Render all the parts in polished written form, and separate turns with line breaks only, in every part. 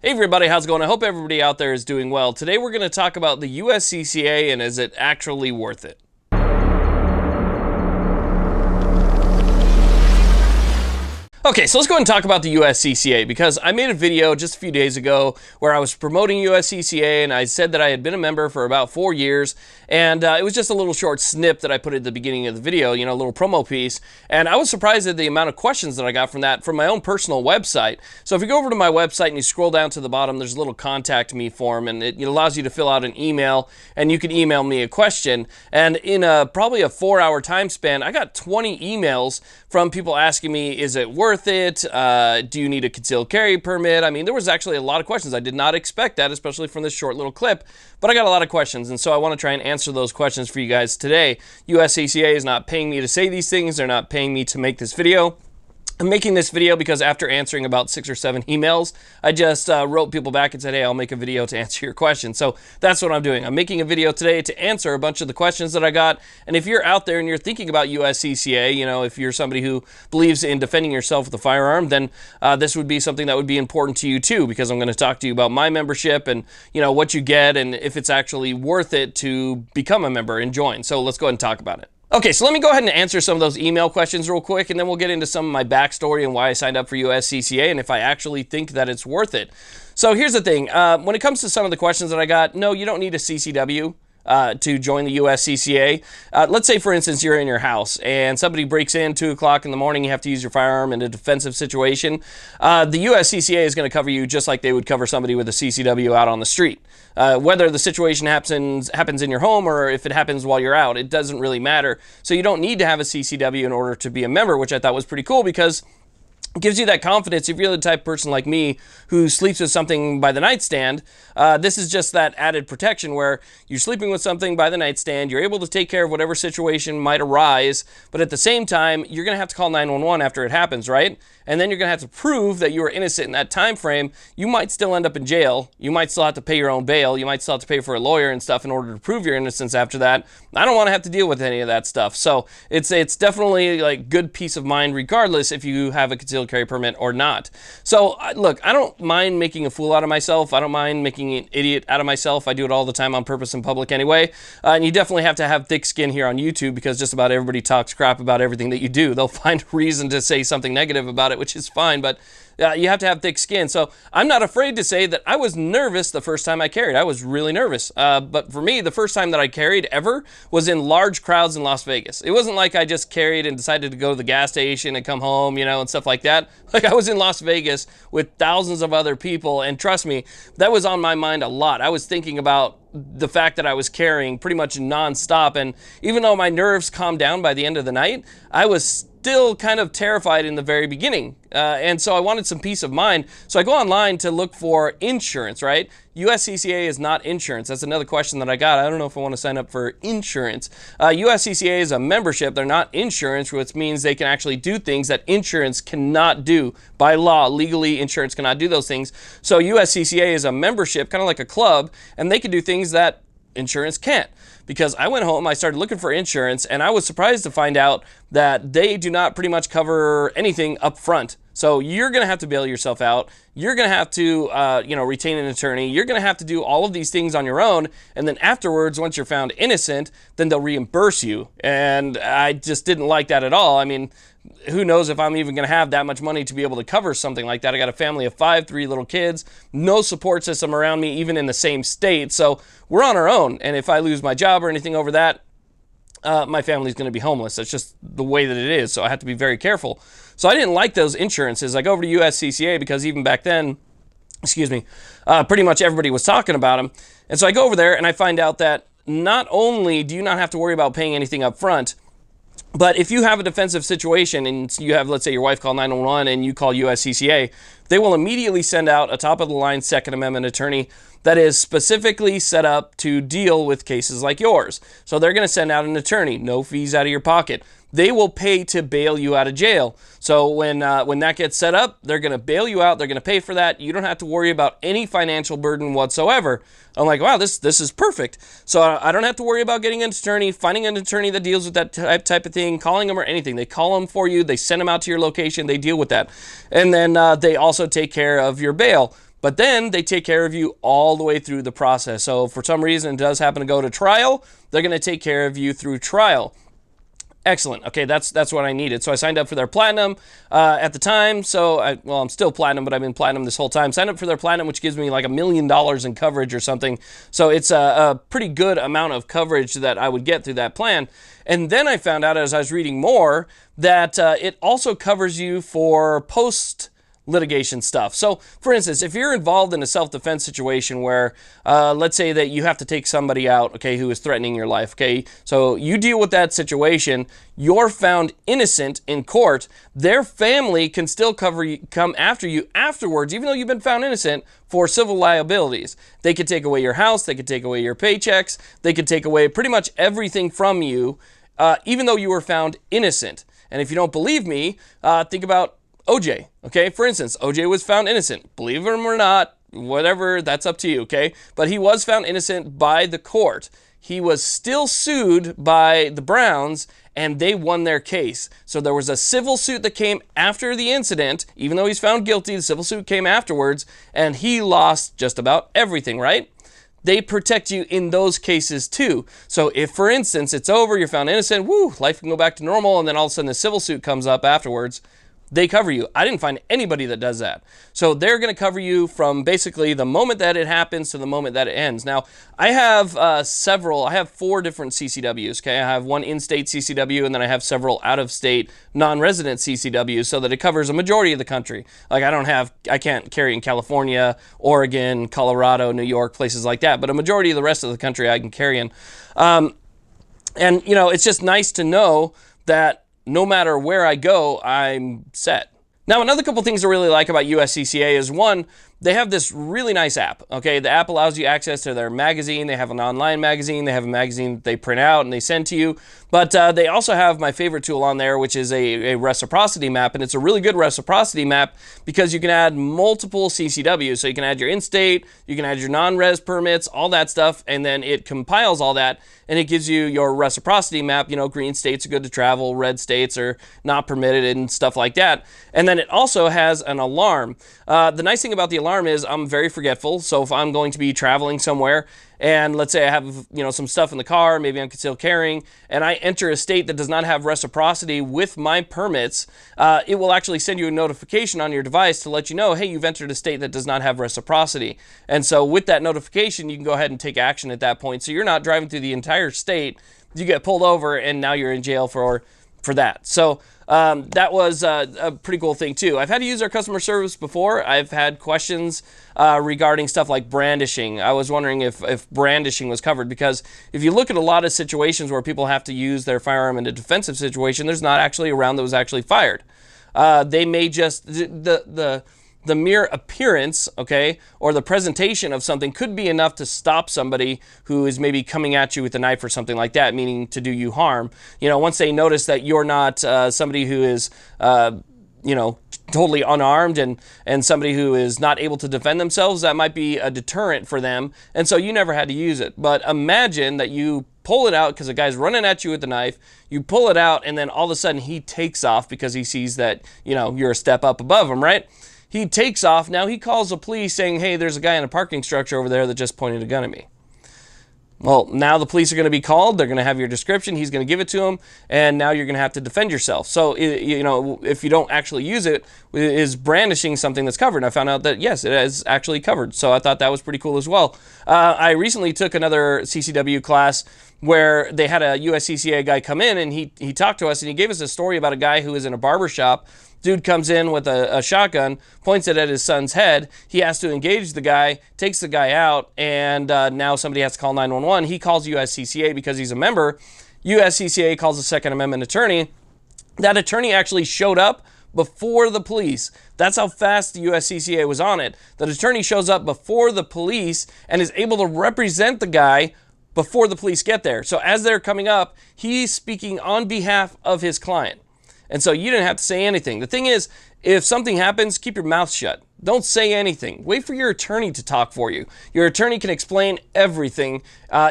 Hey everybody, how's it going? I hope everybody out there is doing well. Today we're going to talk about the USCCA and is it actually worth it? Okay, so let's go ahead and talk about the USCCA because I made a video just a few days ago where I was promoting USCCA and I said that I had been a member for about 4 years, and it was just a little short snip that I put at the beginning of the video, you know, a little promo piece, and I was surprised at the amount of questions that I got from that from my own personal website. So if you go over to my website and you scroll down to the bottom, there's a little contact me form, and it allows you to fill out an email, and you can email me a question, and in probably a 4-hour time span, I got 20 emails from people asking me, is it worth it? Do you need a concealed carry permit? I mean, there was actually a lot of questions. I did not expect that, especially from this short little clip, but I got a lot of questions, and so I want to try and answer those questions for you guys today. USCCA is not paying me to say these things. They're not paying me to make this video. I'm making this video because after answering about 6 or 7 emails, I just wrote people back and said, hey, I'll make a video to answer your questions. So that's what I'm doing. I'm making a video today to answer a bunch of the questions that I got. And if you're out there and you're thinking about USCCA, you know, if you're somebody who believes in defending yourself with a firearm, then this would be something that would be important to you too, because I'm going to talk to you about my membership and, you know, what you get and if it's actually worth it to become a member and join. So let's go ahead and talk about it. Okay, so let me go ahead and answer some of those email questions real quick, and then we'll get into some of my backstory and why I signed up for USCCA and if I actually think that it's worth it. So here's the thing. When it comes to some of the questions that I got, no, you don't need a CCW to join the USCCA. Let's say, for instance, you're in your house and somebody breaks in 2 o'clock in the morning, you have to use your firearm in a defensive situation. The USCCA is going to cover you just like they would cover somebody with a CCW out on the street. Whether the situation happens in your home or if it happens while you're out, it doesn't really matter. So you don't need to have a CCW in order to be a member, which I thought was pretty cool because it gives you that confidence. If you're the type of person like me who sleeps with something by the nightstand, this is just that added protection where you're sleeping with something by the nightstand, you're able to take care of whatever situation might arise, but at the same time, you're going to have to call 911 after it happens, right? And then you're going to have to prove that you were innocent in that time frame. You might still end up in jail. You might still have to pay your own bail. You might still have to pay for a lawyer and stuff in order to prove your innocence after that. I don't want to have to deal with any of that stuff. So it's definitely like good peace of mind regardless if you have a concealed carry permit or not. So look, I don't mind making a fool out of myself. I don't mind making an idiot out of myself. I do it all the time on purpose in public anyway. And you definitely have to have thick skin here on YouTube because just about everybody talks crap about everything that you do. They'll find reason to say something negative about it, which is fine, but you have to have thick skin. So I'm not afraid to say that I was nervous the first time I carried. I was really nervous. But for me, the first time that I carried ever was in large crowds in Las Vegas. It wasn't like I just carried and decided to go to the gas station and come home, you know, and stuff like that. Like I was in Las Vegas with thousands of other people, and trust me, that was on my mind a lot. I was thinking about the fact that I was carrying pretty much nonstop, and even though my nerves calmed down by the end of the night, I was still kind of terrified in the very beginning. And so I wanted some peace of mind. So I go online to look for insurance, right? USCCA is not insurance. That's another question that I got. I don't know if I want to sign up for insurance. USCCA is a membership. They're not insurance, which means they can actually do things that insurance cannot do. By law, legally, insurance cannot do those things. So USCCA is a membership, kind of like a club, and they can do things that insurance can't. Because I went home, I started looking for insurance, and I was surprised to find out that they do not pretty much cover anything up front. So you're going to have to bail yourself out. You're going to have to, retain an attorney. You're going to have to do all of these things on your own. And then afterwards, once you're found innocent, then they'll reimburse you. And I just didn't like that at all. I mean, who knows if I'm even going to have that much money to be able to cover something like that. I got a family of 5, 3 little kids, no support system around me, even in the same state. So we're on our own. And if I lose my job or anything over that, my family's going to be homeless. That's just the way that it is. So I have to be very careful. So I didn't like those insurances. I go over to USCCA because even back then, pretty much everybody was talking about them. And so I go over there and I find out that not only do you not have to worry about paying anything up front, but if you have a defensive situation and you have, let's say, your wife call 911 and you call USCCA, they will immediately send out a top-of-the-line Second Amendment attorney that is specifically set up to deal with cases like yours. So they're going to send out an attorney, no fees out of your pocket. They will pay to bail you out of jail. So when that gets set up, they're going to bail you out. They're going to pay for that. You don't have to worry about any financial burden whatsoever. I'm like, wow, this is perfect. So I don't have to worry about getting an attorney, finding an attorney that deals with that type of thing, calling them or anything. They call them for you. They send them out to your location. They deal with that. And then they also take care of your bail. But then they take care of you all the way through the process. So if for some reason it does happen to go to trial, they're going to take care of you through trial. Excellent. Okay, that's what I needed. So I signed up for their platinum at the time. So I'm still platinum, but I've been platinum this whole time. Signed up for their platinum, which gives me like $1 million in coverage or something. So it's a pretty good amount of coverage that I would get through that plan. And then I found out as I was reading more that it also covers you for post litigation stuff. So for instance, if you're involved in a self-defense situation where let's say that you have to take somebody out, okay, who is threatening your life, okay, so you deal with that situation, you're found innocent in court, their family can still come after you afterwards, even though you've been found innocent, for civil liabilities. They could take away your house, they could take away your paychecks, they could take away pretty much everything from you, even though you were found innocent. And if you don't believe me, think about OJ, okay? For instance, OJ was found innocent. Believe him or not, whatever, that's up to you, okay? But he was found innocent by the court. He was still sued by the Browns, and they won their case. So there was a civil suit that came after the incident. Even though he's found guilty, the civil suit came afterwards, and he lost just about everything, right? They protect you in those cases too. So if, for instance, it's over, you're found innocent, woo, life can go back to normal, and then all of a sudden the civil suit comes up afterwards, they cover you. I didn't find anybody that does that. So they're going to cover you from basically the moment that it happens to the moment that it ends. Now, I have 4 different CCWs, okay? I have one in-state CCW, and then I have several out-of-state non-resident CCWs so that it covers a majority of the country. Like I can't carry in California, Oregon, Colorado, New York, places like that, but a majority of the rest of the country I can carry in. And, you know, it's just nice to know that no matter where I go, I'm set. Now, another couple things I really like about USCCA is, one, they have this really nice app, okay? The app allows you access to their magazine. They have an online magazine. They have a magazine that they print out and they send to you. But they also have my favorite tool on there, which is a reciprocity map. And it's a really good reciprocity map because you can add multiple CCWs. So you can add your in-state, you can add your non-res permits, all that stuff, and then it compiles all that and it gives you your reciprocity map. You know, green states are good to travel, red states are not permitted and stuff like that. And then it also has an alarm. The nice thing about the alarm is I'm very forgetful. So if I'm going to be traveling somewhere and let's say I have, you know, some stuff in the car, maybe I'm still carrying, and I enter a state that does not have reciprocity with my permits, it will actually send you a notification on your device to let you know, hey, you've entered a state that does not have reciprocity. And so with that notification, you can go ahead and take action at that point. So you're not driving through the entire state, you get pulled over, and now you're in jail for that. So that was a pretty cool thing too. I've had to use our customer service before. I've had questions regarding stuff like brandishing. I was wondering if brandishing was covered, because if you look at a lot of situations where people have to use their firearm in a defensive situation, there's not actually a round that was actually fired. They may just, the mere appearance, okay, or the presentation of something could be enough to stop somebody who is maybe coming at you with a knife or something like that, meaning to do you harm. You know, once they notice that you're not somebody who is, you know, totally unarmed and somebody who is not able to defend themselves, that might be a deterrent for them. And so you never had to use it. But imagine that you pull it out because the guy's running at you with the knife, you pull it out, and then all of a sudden he takes off because he sees that, you know, you're a step up above him, right? He takes off. Now he calls the police saying, hey, there's a guy in a parking structure over there that just pointed a gun at me. Well, now the police are going to be called. They're going to have your description. He's going to give it to him. And now you're going to have to defend yourself. So, you know, if you don't actually use it, is brandishing something that's covered? And I found out that, yes, it is actually covered. So I thought that was pretty cool as well. I recently took another CCW class where they had a USCCA guy come in and he talked to us and he gave us a story about a guy who was in a barber shop. Dude comes in with a shotgun, points it at his son's head. He has to engage the guy, takes the guy out, and now somebody has to call 911. He calls USCCA because he's a member. USCCA calls a Second Amendment attorney. That attorney actually showed up before the police. That's how fast the USCCA was on it. That attorney shows up before the police and is able to represent the guy before the police get there. So as they're coming up, he's speaking on behalf of his client. And so you didn't have to say anything. The thing is, if something happens, keep your mouth shut. don't say anything. Wait for your attorney to talk for you. Your attorney can explain everything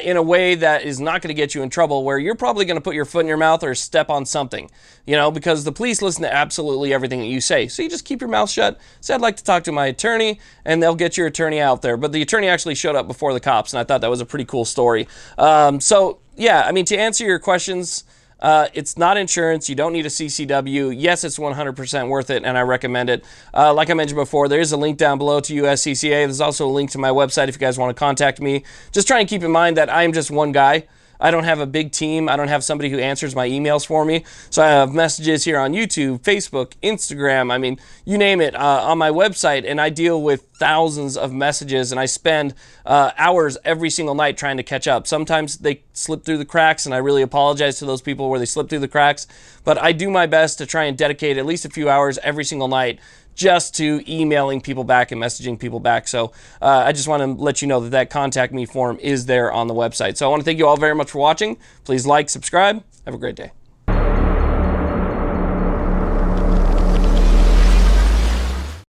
in a way that is not going to get you in trouble, where you're probably going to put your foot in your mouth or step on something, you know, because the police listen to absolutely everything that you say. So you just keep your mouth shut. Say, I'd like to talk to my attorney, and they'll get your attorney out there. But the attorney actually showed up before the cops, and I thought that was a pretty cool story. So yeah, I mean, to answer your questions, it's not insurance. You don't need a CCW. Yes, it's 100% worth it, and I recommend it. Like I mentioned before, there is a link down below to USCCA. There's also a link to my website if you guys want to contact me. Just try and keep in mind that I am just one guy. I don't have a big team. I don't have somebody who answers my emails for me. So I have messages here on YouTube, Facebook, Instagram. I mean, you name it, on my website, and I deal with thousands of messages, and I spend hours every single night trying to catch up. Sometimes they slip through the cracks, and I really apologize to those people where they slip through the cracks. But I do my best to try and dedicate at least a few hours every single night just to emailing people back and messaging people back. So I just want to let you know that that contact me form is there on the website. So I want to thank you all very much for watching. Please like, subscribe. Have a great day.